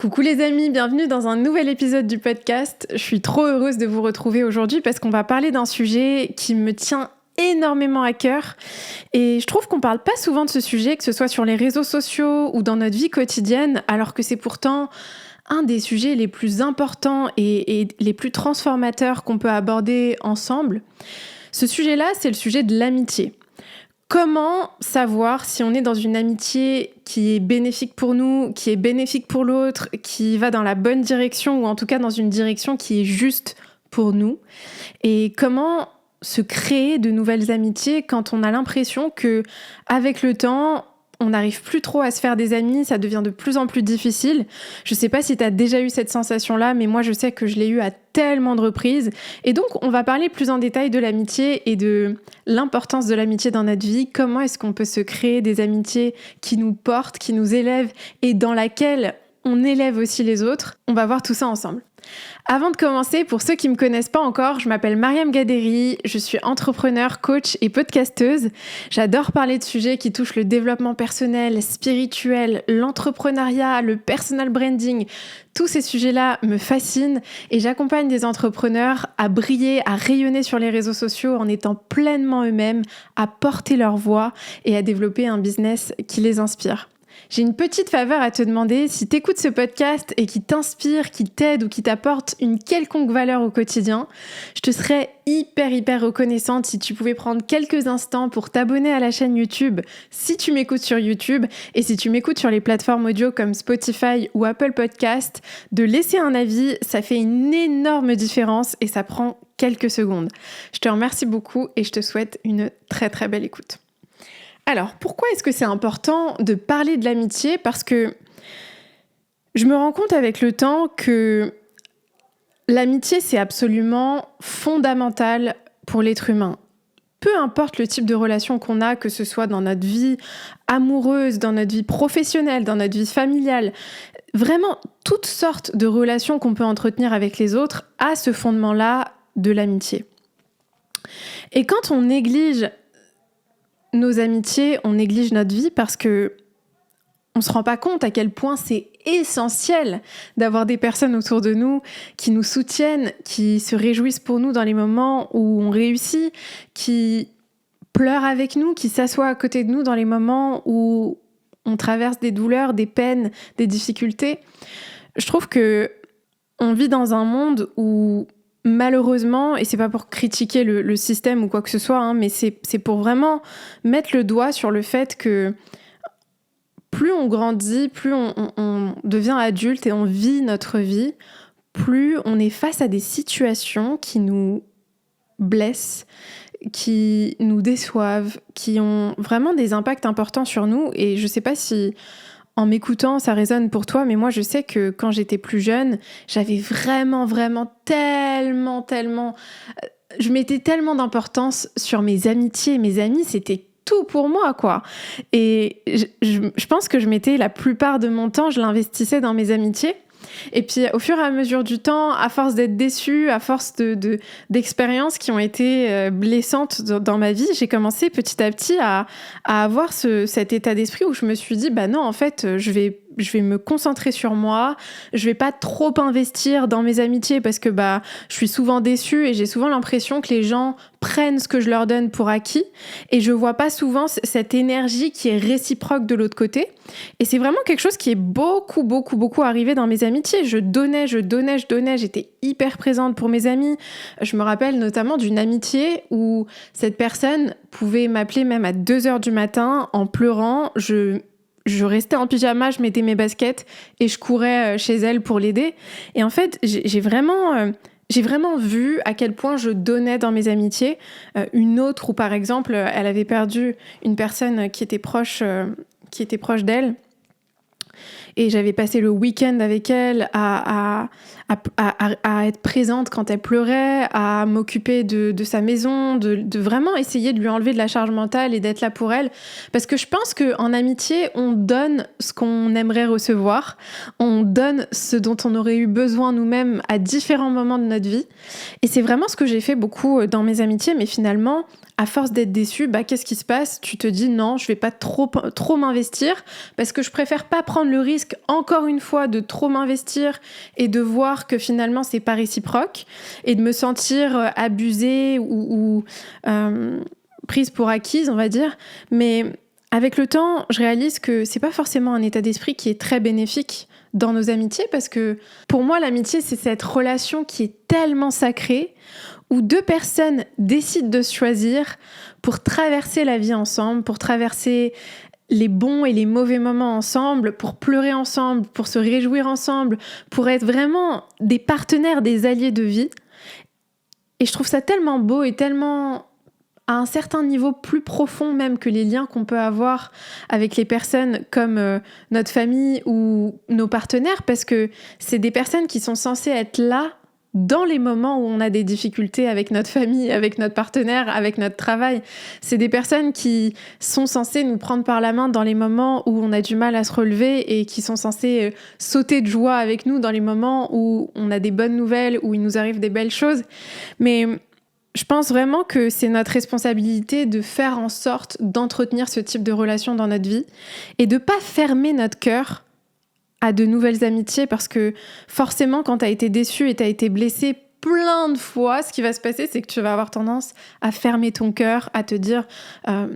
Coucou les amis, bienvenue dans un nouvel épisode du podcast. Je suis trop heureuse de vous retrouver aujourd'hui parce qu'on va parler d'un sujet qui me tient énormément à cœur et je trouve qu'on parle pas souvent de ce sujet, que ce soit sur les réseaux sociaux ou dans notre vie quotidienne, alors que c'est pourtant un des sujets les plus importants et les plus transformateurs qu'on peut aborder ensemble. Ce sujet-là, c'est le sujet de l'amitié. Comment savoir si on est dans une amitié qui est bénéfique pour nous, qui est bénéfique pour l'autre, qui va dans la bonne direction ou en tout cas dans une direction qui est juste pour nous? Et comment se créer de nouvelles amitiés quand on a l'impression que, avec le temps, on n'arrive plus trop à se faire des amis, ça devient de plus en plus difficile. Je sais pas si tu as déjà eu cette sensation-là, mais moi je sais que je l'ai eu à tellement de reprises. Et donc on va parler plus en détail de l'amitié et de l'importance de l'amitié dans notre vie. Comment est-ce qu'on peut se créer des amitiés qui nous portent, qui nous élèvent et dans laquelle on élève aussi les autres. On va voir tout ça ensemble. Avant de commencer, pour ceux qui ne me connaissent pas encore, je m'appelle Mariam Gaderi, je suis entrepreneur, coach et podcasteuse. J'adore parler de sujets qui touchent le développement personnel, spirituel, l'entrepreneuriat, le personal branding. Tous ces sujets-là me fascinent et j'accompagne des entrepreneurs à briller, à rayonner sur les réseaux sociaux en étant pleinement eux-mêmes, à porter leur voix et à développer un business qui les inspire. J'ai une petite faveur à te demander, si t'écoutes ce podcast et qui t'inspire, qui t'aide ou qui t'apporte une quelconque valeur au quotidien, je te serais hyper reconnaissante si tu pouvais prendre quelques instants pour t'abonner à la chaîne YouTube si tu m'écoutes sur YouTube et si tu m'écoutes sur les plateformes audio comme Spotify ou Apple Podcast, de laisser un avis, ça fait une énorme différence et ça prend quelques secondes. Je te remercie beaucoup et je te souhaite une très belle écoute. Alors, pourquoi est-ce que c'est important de parler de l'amitié ? Parce que je me rends compte avec le temps que l'amitié, c'est absolument fondamental pour l'être humain. Peu importe le type de relation qu'on a, que ce soit dans notre vie amoureuse, dans notre vie professionnelle, dans notre vie familiale, vraiment toutes sortes de relations qu'on peut entretenir avec les autres a ce fondement-là de l'amitié. Et quand on néglige nos amitiés, on néglige notre vie parce que on se rend pas compte à quel point c'est essentiel d'avoir des personnes autour de nous qui nous soutiennent, qui se réjouissent pour nous dans les moments où on réussit, qui pleurent avec nous, qui s'assoient à côté de nous dans les moments où on traverse des douleurs, des peines, des difficultés. Je trouve que on vit dans un monde où malheureusement, et c'est pas pour critiquer le système ou quoi que ce soit, mais c'est pour vraiment mettre le doigt sur le fait que plus on grandit, plus on devient adulte et on vit notre vie, plus on est face à des situations qui nous blessent, qui nous déçoivent, qui ont vraiment des impacts importants sur nous. Et je sais pas si en m'écoutant, ça résonne pour toi, mais moi, je sais que quand j'étais plus jeune, j'avais vraiment tellement... Je mettais tellement d'importance sur mes amitiés. Mes amis, c'était tout pour moi, quoi. Et je pense que je mettais la plupart de mon temps, je l'investissais dans mes amitiés. Et puis, au fur et à mesure du temps, à force d'être déçue, à force d'expériences qui ont été blessantes dans ma vie, j'ai commencé petit à petit à avoir cet état d'esprit où je me suis dit, bah non, en fait, je vais me concentrer sur moi, je vais pas trop investir dans mes amitiés parce que je suis souvent déçue et j'ai souvent l'impression que les gens prennent ce que je leur donne pour acquis et je vois pas souvent cette énergie qui est réciproque de l'autre côté. Et c'est vraiment quelque chose qui est beaucoup arrivé dans mes amitiés. Je donnais, j'étais hyper présente pour mes amis. Je me rappelle notamment d'une amitié où cette personne pouvait m'appeler même à 2h du matin en pleurant. Je restais en pyjama, je mettais mes baskets et je courais chez elle pour l'aider. Et en fait, j'ai vraiment vu à quel point je donnais dans mes amitiés. Une autre où, par exemple, elle avait perdu une personne qui était proche d'elle. Et j'avais passé le week-end avec elle à être présente quand elle pleurait, à m'occuper de sa maison, de vraiment essayer de lui enlever de la charge mentale et d'être là pour elle. Parce que je pense qu'en amitié, on donne ce qu'on aimerait recevoir. On donne ce dont on aurait eu besoin nous-mêmes à différents moments de notre vie. Et c'est vraiment ce que j'ai fait beaucoup dans mes amitiés. Mais finalement, à force d'être déçue, qu'est-ce qui se passe ? Tu te dis non, je vais pas trop m'investir parce que je préfère pas prendre le risque risque encore une fois de trop m'investir et de voir que finalement c'est pas réciproque et de me sentir abusée ou prise pour acquise, on va dire. Mais avec le temps, je réalise que c'est pas forcément un état d'esprit qui est très bénéfique dans nos amitiés, parce que pour moi, l'amitié, c'est cette relation qui est tellement sacrée, où deux personnes décident de se choisir pour traverser la vie ensemble, pour traverser les bons et les mauvais moments ensemble, pour pleurer ensemble, pour se réjouir ensemble, pour être vraiment des partenaires, des alliés de vie. Et je trouve ça tellement beau et tellement à un certain niveau plus profond même que les liens qu'on peut avoir avec les personnes comme notre famille ou nos partenaires, parce que c'est des personnes qui sont censées être là dans les moments où on a des difficultés avec notre famille, avec notre partenaire, avec notre travail. C'est des personnes qui sont censées nous prendre par la main dans les moments où on a du mal à se relever et qui sont censées sauter de joie avec nous dans les moments où on a des bonnes nouvelles, où il nous arrive des belles choses. Mais je pense vraiment que c'est notre responsabilité de faire en sorte d'entretenir ce type de relation dans notre vie et de pas fermer notre cœur à de nouvelles amitiés, parce que forcément, quand tu as été déçu et tu as été blessé plein de fois, ce qui va se passer, c'est que tu vas avoir tendance à fermer ton cœur, à te dire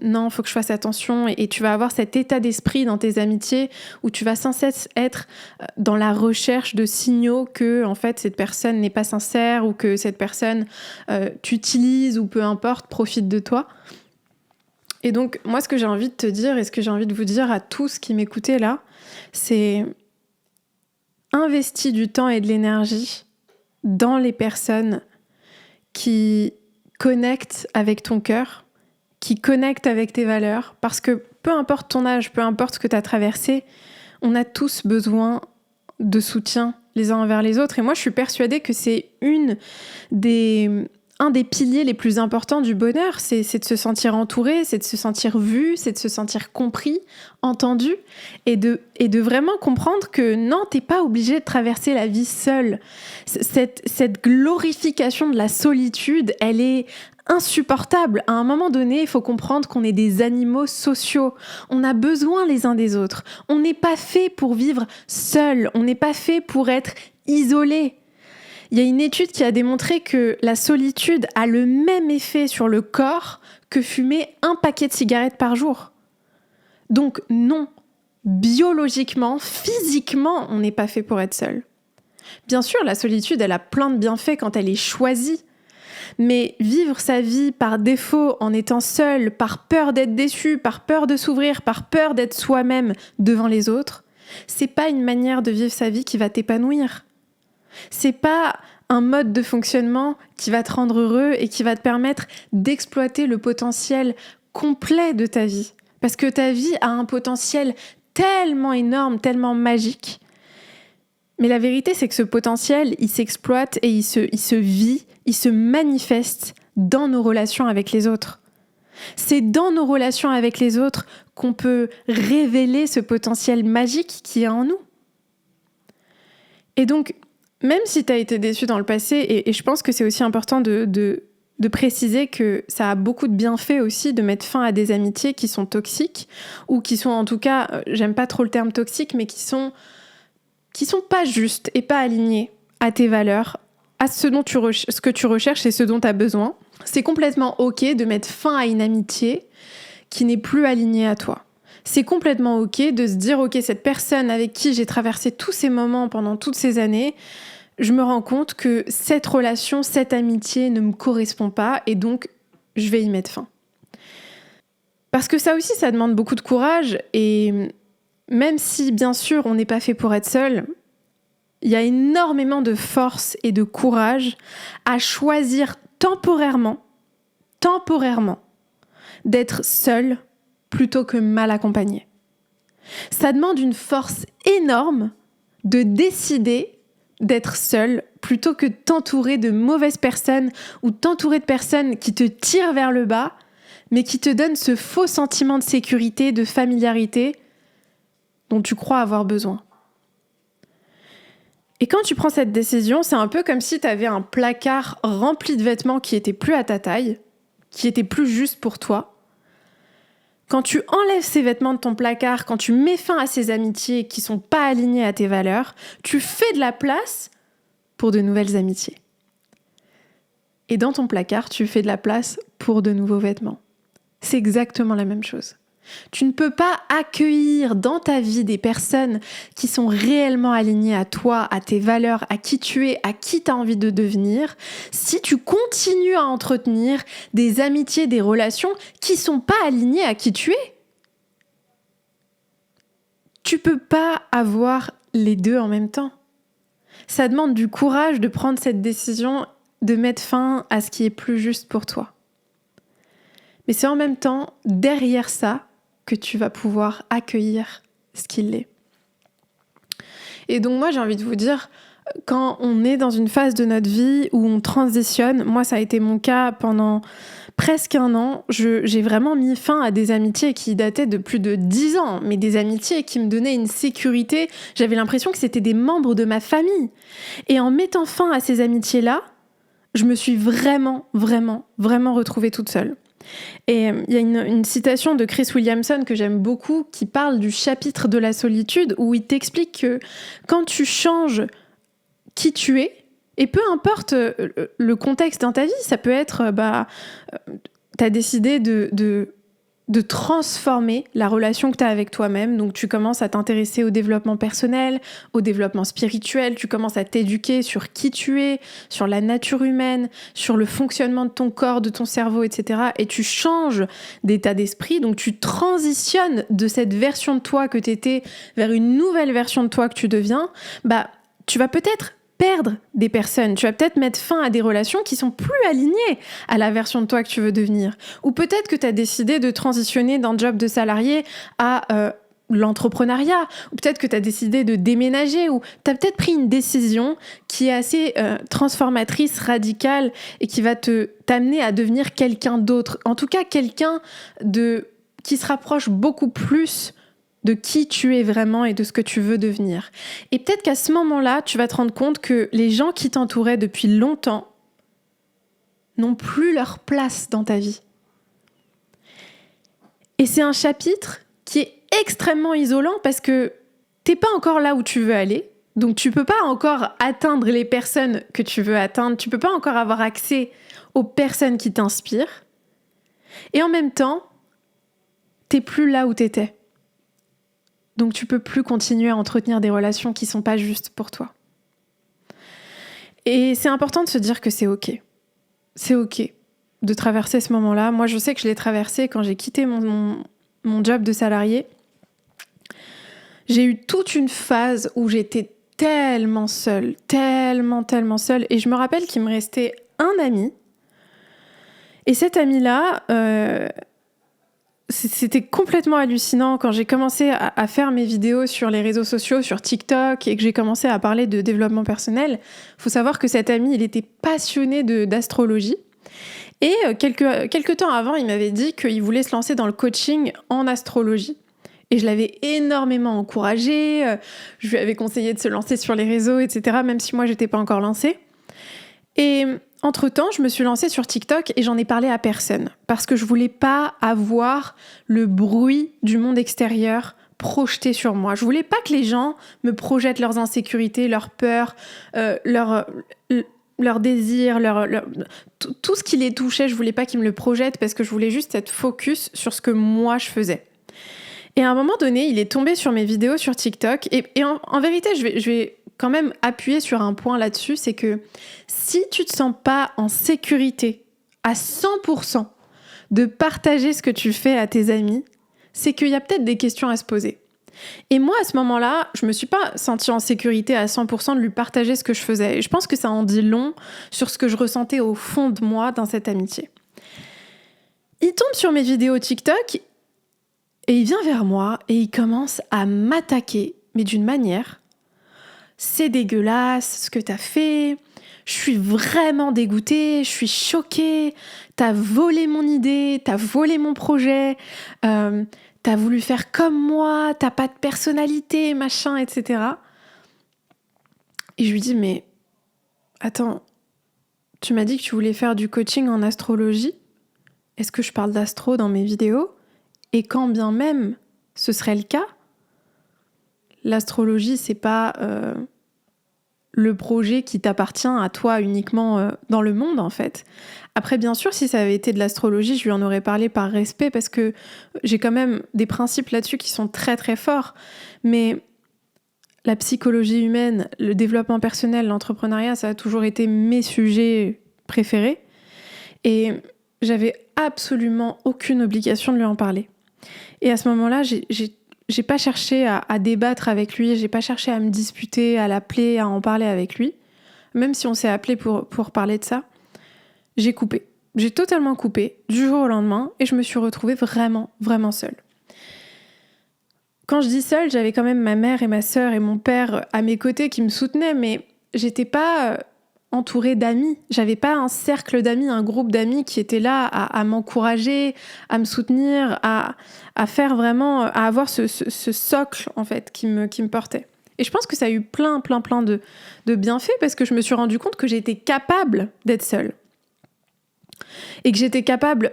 non, il faut que je fasse attention, et tu vas avoir cet état d'esprit dans tes amitiés où tu vas sans cesse être dans la recherche de signaux que en fait cette personne n'est pas sincère, ou que cette personne t'utilise, ou peu importe, profite de toi. Et donc moi, ce que j'ai envie de te dire et ce que j'ai envie de vous dire à tous qui m'écoutez là, c'est investis du temps et de l'énergie dans les personnes qui connectent avec ton cœur, qui connectent avec tes valeurs, parce que peu importe ton âge, peu importe ce que tu as traversé, on a tous besoin de soutien les uns envers les autres. Et moi, je suis persuadée que c'est un des piliers les plus importants du bonheur, c'est de se sentir entouré, c'est de se sentir vu, c'est de se sentir compris, entendu, et de vraiment comprendre que non, t'es pas obligé de traverser la vie seul. Cette glorification de la solitude, elle est insupportable. À un moment donné, il faut comprendre qu'on est des animaux sociaux. On a besoin les uns des autres. On n'est pas fait pour vivre seul. On n'est pas fait pour être isolé. Il y a une étude qui a démontré que la solitude a le même effet sur le corps que fumer un paquet de cigarettes par jour. Donc non, biologiquement, physiquement, on n'est pas fait pour être seul. Bien sûr, la solitude, elle a plein de bienfaits quand elle est choisie. Mais vivre sa vie par défaut, en étant seul, par peur d'être déçu, par peur de s'ouvrir, par peur d'être soi-même devant les autres, c'est pas une manière de vivre sa vie qui va t'épanouir. C'est pas un mode de fonctionnement qui va te rendre heureux et qui va te permettre d'exploiter le potentiel complet de ta vie. Parce que ta vie a un potentiel tellement énorme, tellement magique. Mais la vérité, c'est que ce potentiel, il s'exploite et il se vit, il se manifeste dans nos relations avec les autres. C'est dans nos relations avec les autres qu'on peut révéler ce potentiel magique qui est en nous. Et donc, même si tu as été déçu dans le passé, et je pense que c'est aussi important de préciser que ça a beaucoup de bienfaits aussi de mettre fin à des amitiés qui sont toxiques, ou qui sont en tout cas, j'aime pas trop le terme toxique, mais qui sont pas justes et pas alignées à tes valeurs, à ce que tu recherches et ce dont tu as besoin. C'est complètement OK de mettre fin à une amitié qui n'est plus alignée à toi. C'est complètement OK de se dire « OK, cette personne avec qui j'ai traversé tous ces moments pendant toutes ces années, je me rends compte que cette relation, cette amitié ne me correspond pas et donc je vais y mettre fin. » Parce que ça aussi, ça demande beaucoup de courage, et même si, bien sûr, on n'est pas fait pour être seul, il y a énormément de force et de courage à choisir temporairement, d'être seul plutôt que mal accompagné. Ça demande une force énorme de décider d'être seul plutôt que de t'entourer de mauvaises personnes ou t'entourer de personnes qui te tirent vers le bas, mais qui te donnent ce faux sentiment de sécurité, de familiarité dont tu crois avoir besoin. Et quand tu prends cette décision, c'est un peu comme si tu avais un placard rempli de vêtements qui étaient plus à ta taille, qui étaient plus justes pour toi. Quand tu enlèves ces vêtements de ton placard, quand tu mets fin à ces amitiés qui sont pas alignées à tes valeurs, tu fais de la place pour de nouvelles amitiés. Et dans ton placard, tu fais de la place pour de nouveaux vêtements. C'est exactement la même chose. Tu ne peux pas accueillir dans ta vie des personnes qui sont réellement alignées à toi, à tes valeurs, à qui tu es, à qui tu as envie de devenir, si tu continues à entretenir des amitiés, des relations qui ne sont pas alignées à qui tu es. Tu ne peux pas avoir les deux en même temps. Ça demande du courage de prendre cette décision, de mettre fin à ce qui est plus juste pour toi. Mais c'est en même temps, derrière ça, que tu vas pouvoir accueillir ce qu'il est. Et donc moi, j'ai envie de vous dire, quand on est dans une phase de notre vie où on transitionne, moi ça a été mon cas pendant presque 1 an, j'ai vraiment mis fin à des amitiés qui dataient de plus de 10 ans, mais des amitiés qui me donnaient une sécurité. J'avais l'impression que c'était des membres de ma famille. Et en mettant fin à ces amitiés-là, je me suis vraiment retrouvée toute seule. Et il y a une citation de Chris Williamson que j'aime beaucoup qui parle du chapitre de la solitude où il t'explique que quand tu changes qui tu es, et peu importe le contexte dans ta vie, ça peut être t'as décidé de transformer la relation que tu as avec toi-même. Donc, tu commences à t'intéresser au développement personnel, au développement spirituel. Tu commences à t'éduquer sur qui tu es, sur la nature humaine, sur le fonctionnement de ton corps, de ton cerveau, etc. Et tu changes d'état d'esprit. Donc, tu transitionnes de cette version de toi que tu étais vers une nouvelle version de toi que tu deviens. Tu vas peut-être perdre des personnes, tu vas peut-être mettre fin à des relations qui sont plus alignées à la version de toi que tu veux devenir. Ou peut-être que tu as décidé de transitionner d'un job de salarié à l'entrepreneuriat, ou peut-être que tu as décidé de déménager, ou tu as peut-être pris une décision qui est assez transformatrice, radicale, et qui va t'amener à devenir quelqu'un d'autre. En tout cas, quelqu'un qui se rapproche beaucoup plus de qui tu es vraiment et de ce que tu veux devenir. Et peut-être qu'à ce moment-là, tu vas te rendre compte que les gens qui t'entouraient depuis longtemps n'ont plus leur place dans ta vie. Et c'est un chapitre qui est extrêmement isolant parce que t'es pas encore là où tu veux aller, donc tu peux pas encore atteindre les personnes que tu veux atteindre, tu peux pas encore avoir accès aux personnes qui t'inspirent, et en même temps, t'es plus là où t'étais. Donc tu peux plus continuer à entretenir des relations qui sont pas justes pour toi. Et c'est important de se dire que c'est ok. C'est ok de traverser ce moment-là. Moi, je sais que je l'ai traversé quand j'ai quitté mon job de salarié. J'ai eu toute une phase où j'étais tellement seule. Et je me rappelle qu'il me restait un ami. Et cet ami-là... C'était complètement hallucinant quand j'ai commencé à faire mes vidéos sur les réseaux sociaux, sur TikTok, et que j'ai commencé à parler de développement personnel. Il faut savoir que cet ami, il était passionné d'astrologie. Et quelques temps avant, il m'avait dit qu'il voulait se lancer dans le coaching en astrologie. Et je l'avais énormément encouragé. Je lui avais conseillé de se lancer sur les réseaux, etc., même si moi, je n'étais pas encore lancée. Et entre-temps, je me suis lancée sur TikTok et j'en ai parlé à personne parce que je voulais pas avoir le bruit du monde extérieur projeté sur moi. Je voulais pas que les gens me projettent leurs insécurités, leurs peurs, leurs désirs, tout ce qui les touchait. Je voulais pas qu'ils me le projettent parce que je voulais juste être focus sur ce que moi je faisais. Et à un moment donné, il est tombé sur mes vidéos sur TikTok et en vérité, je vais quand même appuyer sur un point là-dessus, c'est que si tu te sens pas en sécurité à 100% de partager ce que tu fais à tes amis, c'est qu'il y a peut-être des questions à se poser. Et moi, à ce moment-là, je me suis pas sentie en sécurité à 100% de lui partager ce que je faisais. Et je pense que ça en dit long sur ce que je ressentais au fond de moi dans cette amitié. Il tombe sur mes vidéos TikTok et il vient vers moi et il commence à m'attaquer, mais d'une manière... C'est dégueulasse ce que t'as fait, je suis vraiment dégoûtée, je suis choquée, t'as volé mon idée, t'as volé mon projet, t'as voulu faire comme moi, t'as pas de personnalité, machin, etc. Et je lui dis, mais attends, tu m'as dit que tu voulais faire du coaching en astrologie ? Est-ce que je parle d'astro dans mes vidéos ? Et quand bien même ce serait le cas, l'astrologie, c'est pas le projet qui t'appartient à toi uniquement dans le monde, en fait. Après, bien sûr, si ça avait été de l'astrologie, je lui en aurais parlé par respect parce que j'ai quand même des principes là-dessus qui sont très très forts. Mais la psychologie humaine, le développement personnel, l'entrepreneuriat, ça a toujours été mes sujets préférés. Et j'avais absolument aucune obligation de lui en parler. Et à ce moment-là, j'ai pas cherché à débattre avec lui, j'ai pas cherché à me disputer, à l'appeler, à en parler avec lui. Même si on s'est appelé pour parler de ça, j'ai coupé. J'ai totalement coupé du jour au lendemain et je me suis retrouvée vraiment, vraiment seule. Quand je dis seule, j'avais quand même ma mère et ma sœur et mon père à mes côtés qui me soutenaient, mais j'étais pas entourée d'amis. J'avais pas un cercle d'amis, un groupe d'amis qui était là à m'encourager, à me soutenir, à faire vraiment, à avoir ce socle en fait qui me portait. Et je pense que ça a eu plein de bienfaits parce que je me suis rendu compte que j'étais capable d'être seule. Et que j'étais capable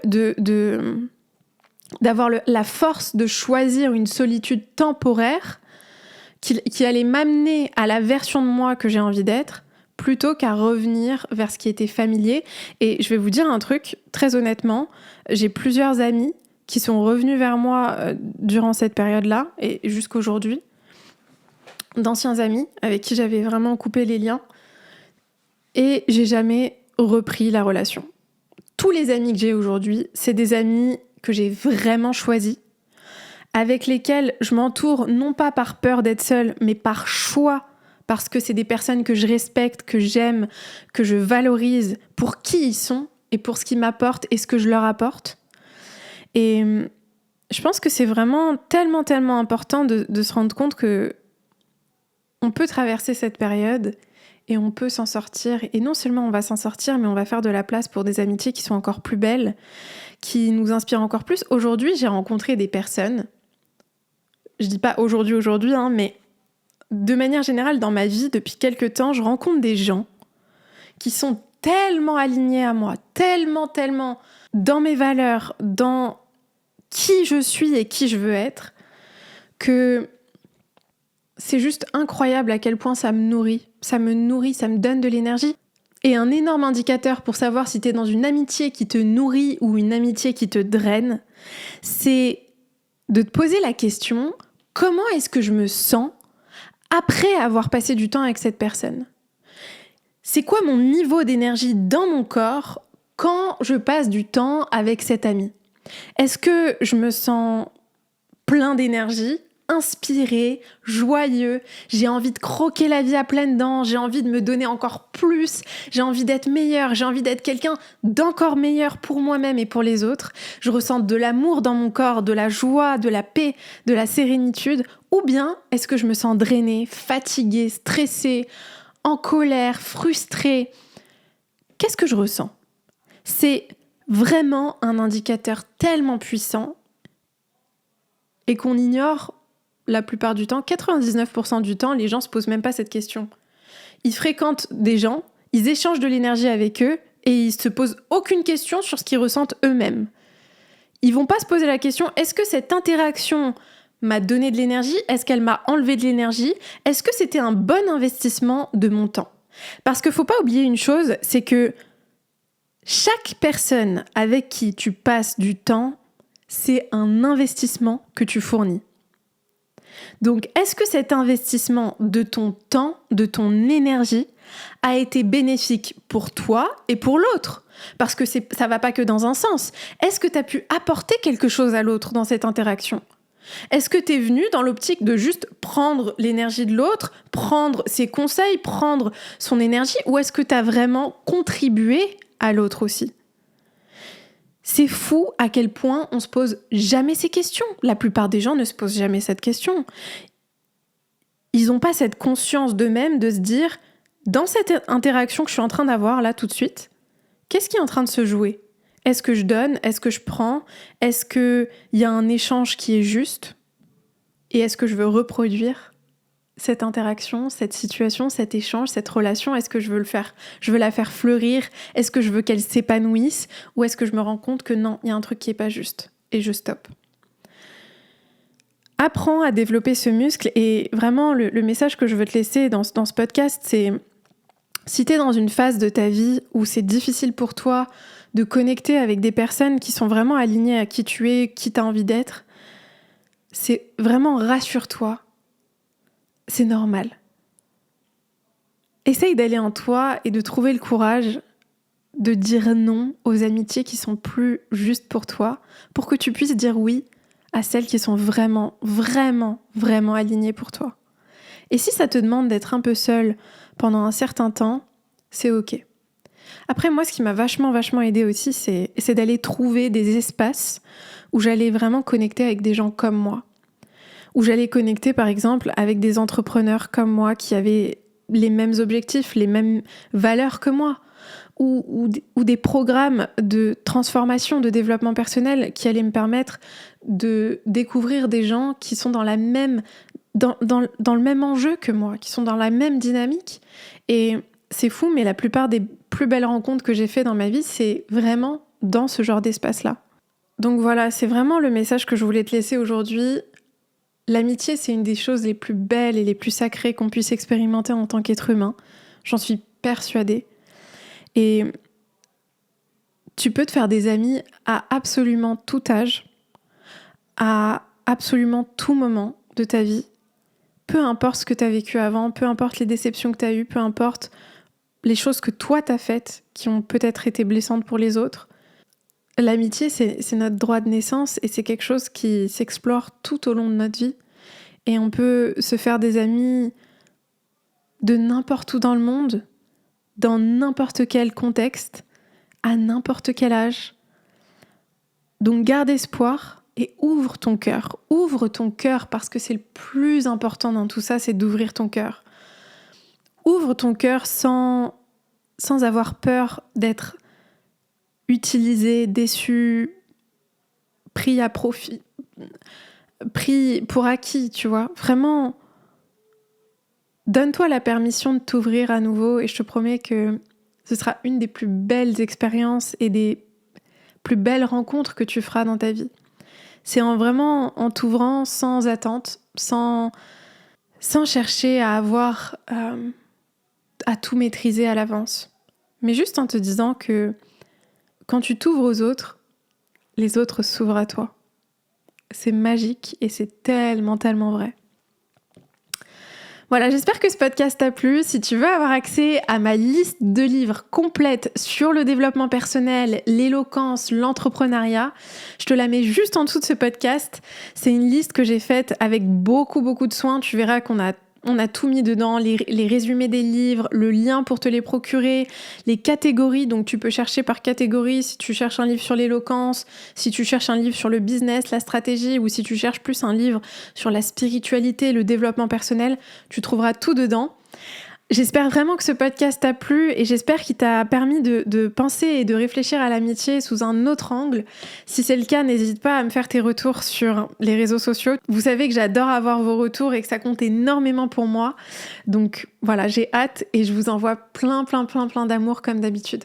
d'avoir la force de choisir une solitude temporaire qui allait m'amener à la version de moi que j'ai envie d'être, plutôt qu'à revenir vers ce qui était familier. Et je vais vous dire un truc, très honnêtement, j'ai plusieurs amis qui sont revenus vers moi durant cette période-là et jusqu'aujourd'hui, d'anciens amis avec qui j'avais vraiment coupé les liens, et j'ai jamais repris la relation. Tous les amis que j'ai aujourd'hui, c'est des amis que j'ai vraiment choisis, avec lesquels je m'entoure non pas par peur d'être seule, mais par choix, parce que c'est des personnes que je respecte, que j'aime, que je valorise pour qui ils sont et pour ce qu'ils m'apportent et ce que je leur apporte. Et je pense que c'est vraiment tellement important de se rendre compte que on peut traverser cette période et on peut s'en sortir. Et non seulement on va s'en sortir, mais on va faire de la place pour des amitiés qui sont encore plus belles, qui nous inspirent encore plus. Aujourd'hui, j'ai rencontré des personnes, je dis pas aujourd'hui, mais de manière générale, dans ma vie, depuis quelques temps, je rencontre des gens qui sont tellement alignés à moi, tellement dans mes valeurs, dans qui je suis et qui je veux être, que c'est juste incroyable à quel point ça me nourrit. Ça me donne de l'énergie. Et un énorme indicateur pour savoir si t'es dans une amitié qui te nourrit ou une amitié qui te draine, c'est de te poser la question, comment est-ce que je me sens après avoir passé du temps avec cette personne ? C'est quoi mon niveau d'énergie dans mon corps quand je passe du temps avec cet ami ? Est-ce que je me sens plein d'énergie, inspiré, joyeux, j'ai envie de croquer la vie à pleines dents, j'ai envie de me donner encore plus, j'ai envie d'être meilleure, j'ai envie d'être quelqu'un d'encore meilleur pour moi-même et pour les autres, je ressens de l'amour dans mon corps, de la joie, de la paix, de la sérénitude, ou bien est-ce que je me sens drainée, fatiguée, stressée, en colère, frustrée ? Qu'est-ce que je ressens ? C'est vraiment un indicateur tellement puissant et qu'on ignore la plupart du temps. 99% du temps, les gens se posent même pas cette question. Ils fréquentent des gens, ils échangent de l'énergie avec eux et ils se posent aucune question sur ce qu'ils ressentent eux-mêmes. Ils vont pas se poser la question, est-ce que cette interaction m'a donné de l'énergie ? Est-ce qu'elle m'a enlevé de l'énergie ? Est-ce que c'était un bon investissement de mon temps ? Parce qu'il faut pas oublier une chose, c'est que chaque personne avec qui tu passes du temps, c'est un investissement que tu fournis. Donc, est-ce que cet investissement de ton temps, de ton énergie, a été bénéfique pour toi et pour l'autre ? Parce que ça va pas que dans un sens. Est-ce que tu as pu apporter quelque chose à l'autre dans cette interaction ? Est-ce que tu es venu dans l'optique de juste prendre l'énergie de l'autre, prendre ses conseils, prendre son énergie, ou est-ce que tu as vraiment contribué à l'autre aussi ? C'est fou à quel point on se pose jamais ces questions. La plupart des gens ne se posent jamais cette question. Ils n'ont pas cette conscience d'eux-mêmes de se dire, dans cette interaction que je suis en train d'avoir là tout de suite, qu'est-ce qui est en train de se jouer ? Est-ce que je donne ? Est-ce que je prends ? Est-ce qu'il y a un échange qui est juste ? Et est-ce que je veux reproduire cette interaction, cette situation, cet échange, cette relation ? Est-ce que je veux la faire fleurir ? Est-ce que je veux qu'elle s'épanouisse ? Ou est-ce que je me rends compte que non, il y a un truc qui est pas juste et je stoppe ? apprends à développer ce muscle. Et vraiment, le message que je veux te laisser dans ce podcast, c'est si t'es dans une phase de ta vie où c'est difficile pour toi de connecter avec des personnes qui sont vraiment alignées à qui tu es, qui t'as envie d'être, c'est vraiment rassure-toi, c'est normal. Essaye d'aller en toi et de trouver le courage de dire non aux amitiés qui sont plus justes pour toi, pour que tu puisses dire oui à celles qui sont vraiment, vraiment, vraiment alignées pour toi. Et si ça te demande d'être un peu seule pendant un certain temps, c'est ok. Après, moi, ce qui m'a vachement aidé aussi, c'est d'aller trouver des espaces où j'allais vraiment connecter avec des gens comme moi. Où j'allais connecter, par exemple, avec des entrepreneurs comme moi qui avaient les mêmes objectifs, les mêmes valeurs que moi. Ou des programmes de transformation, de développement personnel qui allaient me permettre de découvrir des gens qui sont dans le même enjeu que moi, qui sont dans la même dynamique. Et c'est fou, mais la plupart des plus belles rencontres que j'ai faites dans ma vie, c'est vraiment dans ce genre d'espace-là. Donc voilà, c'est vraiment le message que je voulais te laisser aujourd'hui. L'amitié, c'est une des choses les plus belles et les plus sacrées qu'on puisse expérimenter en tant qu'être humain. J'en suis persuadée. Et tu peux te faire des amis à absolument tout âge, à absolument tout moment de ta vie. Peu importe ce que tu as vécu avant, peu importe les déceptions que tu as eues, peu importe les choses que toi t'as faites qui ont peut-être été blessantes pour les autres. L'amitié, c'est notre droit de naissance et c'est quelque chose qui s'explore tout au long de notre vie. Et on peut se faire des amis de n'importe où dans le monde, dans n'importe quel contexte, à n'importe quel âge. Donc garde espoir et ouvre ton cœur. Ouvre ton cœur parce que c'est le plus important dans tout ça, c'est d'ouvrir ton cœur. Ouvre ton cœur sans avoir peur d'être utilisé, déçu, pris à profit, pris pour acquis, tu vois. Vraiment, donne-toi la permission de t'ouvrir à nouveau et je te promets que ce sera une des plus belles expériences et des plus belles rencontres que tu feras dans ta vie. C'est vraiment en t'ouvrant sans attente, sans chercher à avoir à tout maîtriser à l'avance. Mais juste en te disant que quand tu t'ouvres aux autres, les autres s'ouvrent à toi. C'est magique et c'est tellement vrai. Voilà, j'espère que ce podcast t'a plu. Si tu veux avoir accès à ma liste de livres complète sur le développement personnel, l'éloquence, l'entrepreneuriat, je te la mets juste en dessous de ce podcast. C'est une liste que j'ai faite avec beaucoup de soin. Tu verras qu'on a tout mis dedans, les résumés des livres, le lien pour te les procurer, les catégories, donc tu peux chercher par catégorie si tu cherches un livre sur l'éloquence, si tu cherches un livre sur le business, la stratégie, ou si tu cherches plus un livre sur la spiritualité, le développement personnel, tu trouveras tout dedans. J'espère vraiment que ce podcast t'a plu et j'espère qu'il t'a permis de penser et de réfléchir à l'amitié sous un autre angle. Si c'est le cas, n'hésite pas à me faire tes retours sur les réseaux sociaux. Vous savez que j'adore avoir vos retours et que ça compte énormément pour moi. Donc voilà, j'ai hâte et je vous envoie plein d'amour comme d'habitude.